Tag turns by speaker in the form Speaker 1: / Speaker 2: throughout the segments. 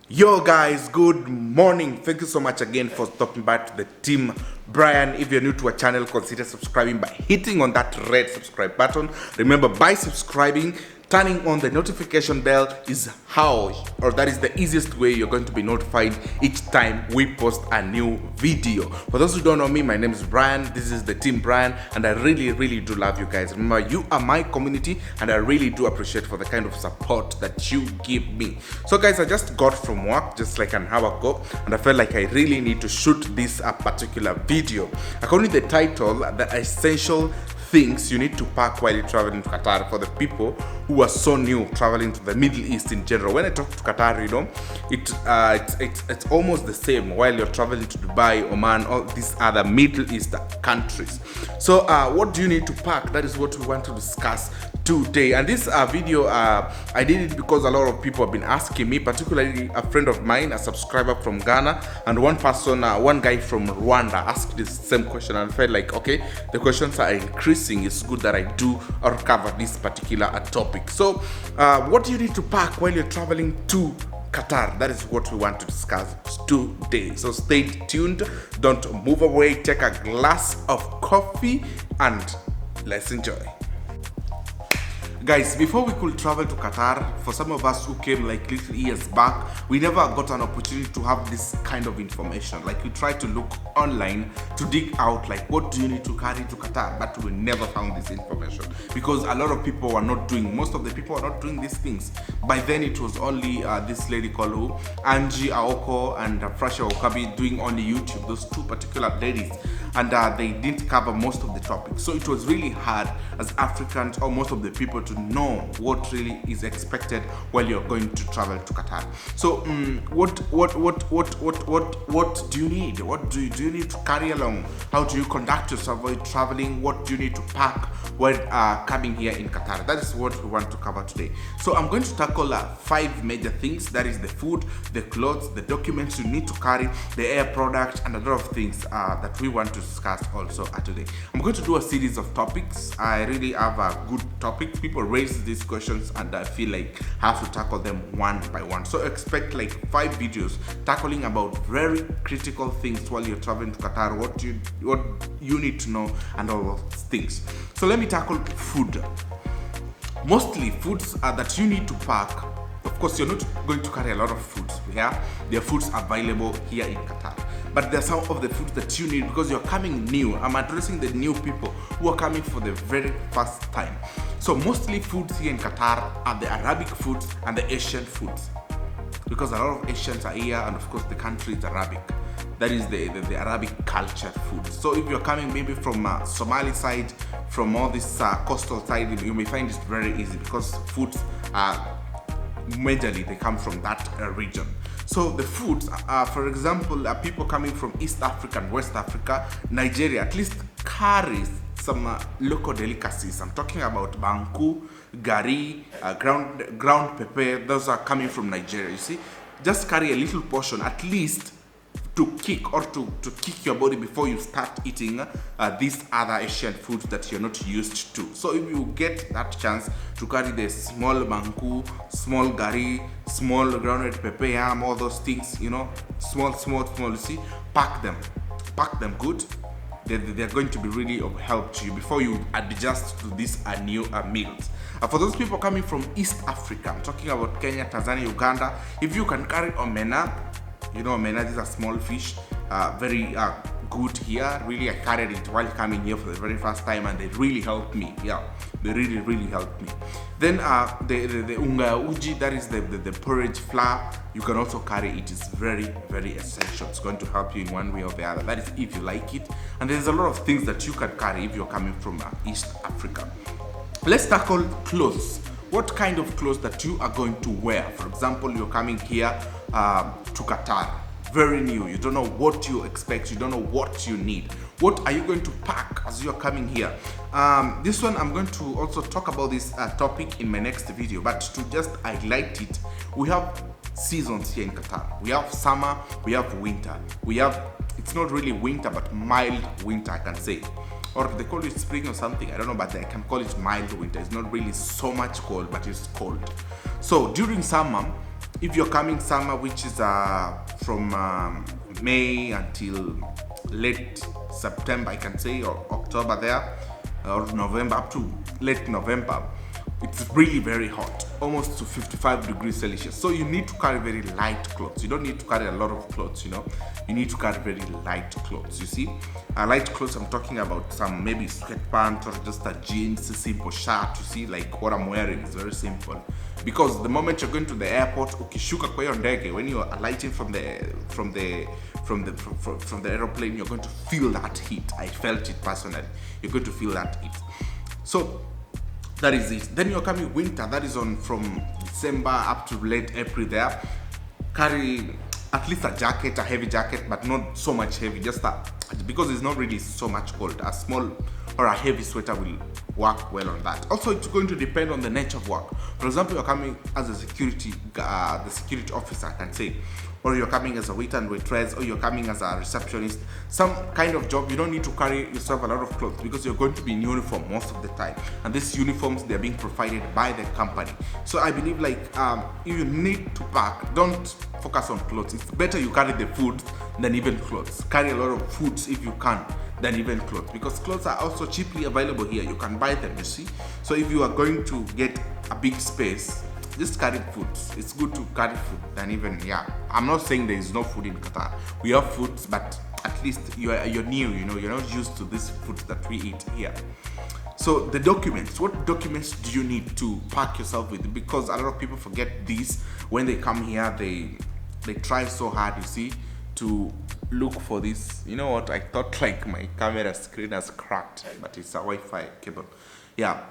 Speaker 1: Yo guys, good morning. Thank you so much again for stopping by to the team. Brian, if you're new to our channel, consider subscribing by hitting on that red subscribe button. Remember, by subscribing, turning on the notification bell is that is the easiest way you're going to be notified each time we post a new video. For those who don't know me, my name is Brian. This is the team Brian, and I really do love you guys. Remember, you are my community, and I really do appreciate for the kind of support that you give me. So guys, I just got from work just like an hour ago, and I felt like I really need to shoot this particular video. According to the title, the essential things you need to pack while you're traveling to Qatar, for the people who are so new traveling to the Middle East in general. When I talk to Qatar, you know, it's almost the same while you're traveling to Dubai, Oman, all these other Middle East countries. So what do you need to pack? That is what we want to discuss today. And this video, I did it because a lot of people have been asking me, particularly a friend of mine, a subscriber from Ghana, and one guy from Rwanda asked this same question, and I felt like, okay, the questions are increasing. It's good that I do or cover this particular topic. So what do you need to pack while you're traveling to Qatar? That is what we want to discuss today. So stay tuned, don't move away, take a glass of coffee and let's enjoy. Guys, before we could travel to Qatar, for some of us who came like little years back, we never got an opportunity to have this kind of information. Like, we tried to look online to dig out like what do you need to carry to Qatar, but we never found this information because a lot of people were not doing, most of the people are not doing these things. By then it was only this lady called Angie Aoko and Frasha Okabi doing only YouTube, those two particular ladies, and they didn't cover most of the topics. So it was really hard as Africans or most of the people to know what really is expected while you're going to travel to Qatar. So what do you need? What do you need to carry along? How do you conduct yourself while traveling? What do you need to pack while coming here in Qatar? That is what we want to cover today. So I'm going to tackle 5 major things. That is the food, the clothes, the documents you need to carry, the air product, and a lot of things that we want to discuss also today. I'm going to do a series of topics. I really have a good topic. People raise these questions and I feel like I have to tackle them one by one. So expect like 5 videos tackling about very critical things while you're traveling to Qatar, what you need to know and all those things. So let me tackle food. Mostly foods that you need to pack. Of course, you're not going to carry a lot of foods. Yeah, there are foods available here in Qatar, but there are some of the foods that you need because you're coming new. I'm addressing the new people who are coming for the very first time. So mostly foods here in Qatar are the Arabic foods and the Asian foods, because a lot of Asians are here, and of course the country is Arabic. That is the Arabic culture food. So if you're coming maybe from Somali side, from all this coastal side, you may find it very easy because foods are majorly they come from that region. So the foods, for example, people coming from East Africa and West Africa, Nigeria, at least carries some local delicacies. I'm talking about banku, gari, ground pepper. Those are coming from Nigeria. You see, just carry a little portion at least to kick your body before you start eating these other Asian foods that you're not used to. So if you get that chance to carry the small banku, small gari, small grounded pepper, yam, all those things, you know, small, you see, pack them good. They're going to be really of help to you before you adjust to these new meals. For those people coming from East Africa, I'm talking about Kenya, Tanzania, Uganda, if you can carry omena, you know, omena is a small fish, very good here. Really, I carried it while coming here for the very first time, and they really helped me. Yeah, they really helped me. Then the unga uji, that is the porridge flour, you can also carry it. It's very essential. It's going to help you in one way or the other. That is if you like it. And there's a lot of things that you can carry if you're coming from East Africa. Let's tackle clothes. What kind of clothes that you are going to wear? For example, you're coming here to Qatar, very new. You don't know what you expect. You don't know what you need. What are you going to pack as you're coming here? This one, I'm going to also talk about this topic in my next video, but to just highlight it, we have seasons here in Qatar. We have summer, we have winter. We have, it's not really winter, but mild winter, I can say. Or they call it spring or something, I don't know, but I can call it mild winter. It's not really so much cold, but it's cold. So during summer, If you're coming summer, which is from May until late September, I can say, or October there, or November up to late November, it's really very hot, almost to 55 degrees Celsius. So you need to carry very light clothes. You don't need to carry a lot of clothes, you know. You need to carry very light clothes, you see. Light clothes, I'm talking about some maybe sweatpants or just a jeans, a simple shirt, you see, like what I'm wearing is very simple. Because the moment you're going to the airport, ukishuka kwa hiyo ndege, when you're alighting from the aeroplane, you're going to feel that heat. I felt it personally. You're going to feel that heat. So that is it. Then you're coming winter, that is on from December up to late April there. Carry at least a jacket, a heavy jacket, but not so much heavy, just because it's not really so much cold. A small or a heavy sweater will work well on that. Also, it's going to depend on the nature of work. For example, you're coming as a security, the security officer, I can say, or you're coming as a waiter and waitress, or you're coming as a receptionist, some kind of job, you don't need to carry yourself a lot of clothes because you're going to be in uniform most of the time. And these uniforms, they're being provided by the company. So I believe like if you need to pack, don't focus on clothes. It's better you carry the food than even clothes. Carry a lot of foods if you can than even clothes, because clothes are also cheaply available here. You can buy them, you see. So if you are going to get a big space, just carry food. It's good to carry food than even, yeah. I'm not saying there is no food in Qatar. We have foods, but at least you're new, you know, you're not used to this food that we eat here. So the documents, what documents do you need to pack yourself with? Because a lot of people forget these when they come here. They try so hard, you see, to look for this. You know what, I thought like my camera screen has cracked, but it's a Wi-Fi cable. Yeah.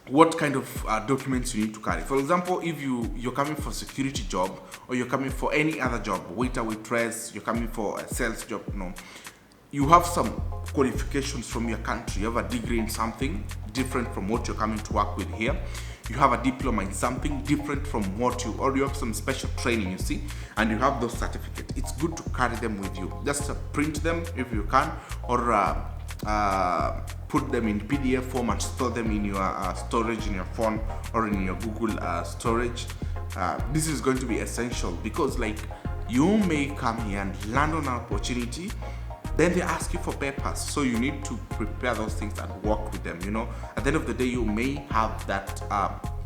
Speaker 1: What kind of documents you need to carry? For example, if you're coming for a security job, or you're coming for any other job, waiter, waitress, you're coming for a sales job, no, you have some qualifications from your country. You have a degree in something different from what you're coming to work with here. You have a diploma in something different from what or you have some special training, you see, and you have those certificates. It's good to carry them with you. Just print them if you can, or put them in PDF form and store them in your storage in your phone or in your Google storage. This is going to be essential because like you may come here and land on an opportunity, then they ask you for papers, so you need to prepare those things and work with them, you know. At the end of the day, you may have that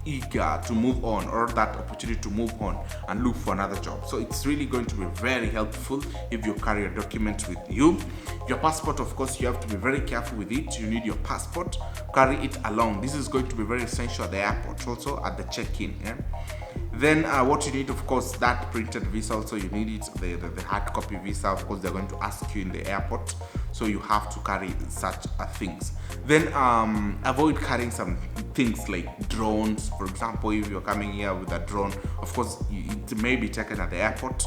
Speaker 1: eager to move on, or that opportunity to move on and look for another job. So it's really going to be very helpful if you carry your documents with you. Your passport, of course, you have to be very careful with it. You need your passport, carry it along. This is going to be very essential at the airport, also at the check-in. Yeah? Then what you need, of course, that printed visa. Also you need it, the hard copy visa. Of course, they're going to ask you in the airport, so you have to carry such things. Then avoid carrying some things like drones. For example, if you're coming here with a drone, of course it may be taken at the airport,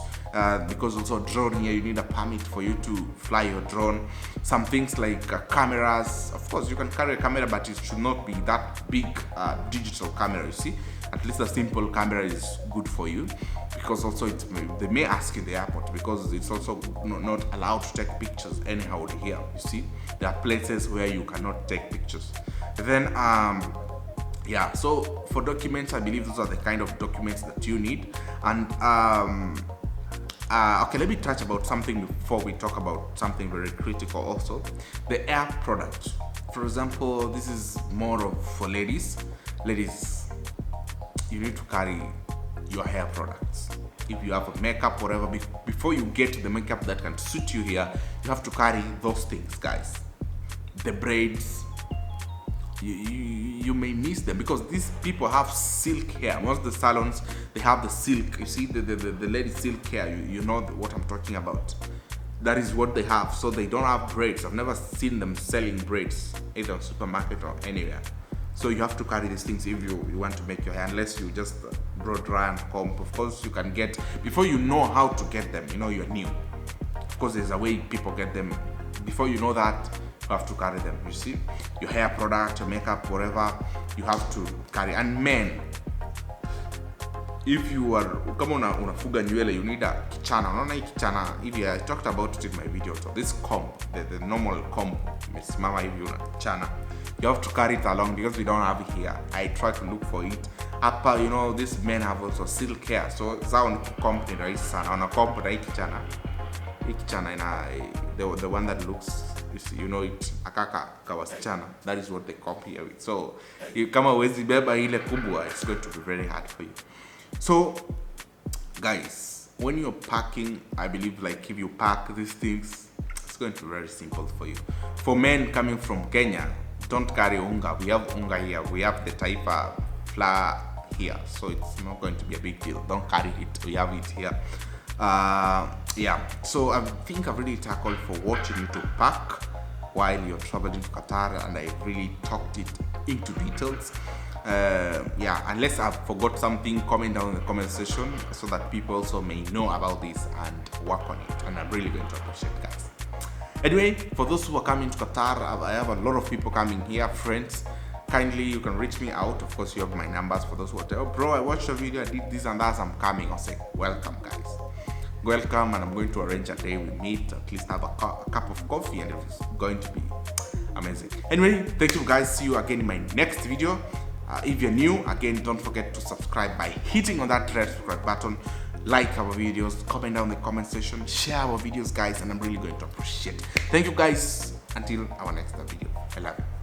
Speaker 1: because also drone here, you need a permit for you to fly your drone. Some things like cameras, of course you can carry a camera, but it should not be that big digital camera, you see. At least a simple camera is good for you, because also they may ask in the airport, because it's also not allowed to take pictures anyhow here, you see. There are places where you cannot take pictures. Then yeah, so for documents, I believe those are the kind of documents that you need. And okay, let me touch about something before we talk about something very critical also, the air product. For example, this is more of for ladies. You need to carry your hair products. If you have a makeup, whatever, before you get to the makeup that can suit you here, you have to carry those things, guys. The braids, you may miss them, because these people have silk hair. Most of the salons, they have the silk. You see the lady silk hair, you know what I'm talking about. That is what they have. So they don't have braids. I've never seen them selling braids either in supermarket or anywhere. So you have to carry these things if you want to make your hair, unless you just blow dry and comb. Of course, you can get, before you know how to get them, you know you're new. Of course, there's a way people get them. Before you know that, you have to carry them, you see. Your hair product, your makeup, whatever, you have to carry. And men, if you are, kama unafuga nywele, you need a kichana. Unaona hii kichana, hivi I talked about it in my video. So this comb, the normal comb, imesimama hivi una kichana. you have to carry it along because we don't have it here. I try to look for it. Hapa, you know, these men have also silk hair, so zao ni company rahisi sana. Wana comp na hii kichana ina the one that looks, you know, it akaka kawasichana. That is what they copy here with. So kama huwezi beba ile kubwa, it's going to be very hard for you. So guys, when you're packing, I believe like if you pack these things, it's going to be very simple for you. For men coming from Kenya, don't carry unga. We have unga here. We have the taifa flour here, so it's not going to be a big deal. Don't carry it. We have it here. Yeah, so I think I've really tackled for what you need to pack while you're traveling to Qatar, and I really talked it into details. Yeah, unless I've forgot something, comment down in the comment section so that people also may know about this and work on it, and I'm really going to appreciate it, guys. Anyway, for those who are coming to Qatar, I have a lot of people coming here, friends. Kindly, you can reach me out. Of course, you have my numbers. For those who are telling, oh, bro, I watched your video, I did this and that, I'm coming. I'll say, welcome, guys. Welcome, and I'm going to arrange a day we meet, at least have a cup of coffee, and it's going to be amazing. Anyway, thank you, guys. See you again in my next video. If you're new, again, don't forget to subscribe by hitting on that red subscribe button. Like our videos, comment down in the comment section, share our videos, guys, and I'm really going to appreciate it. Thank you, guys. Until our next video. I love you.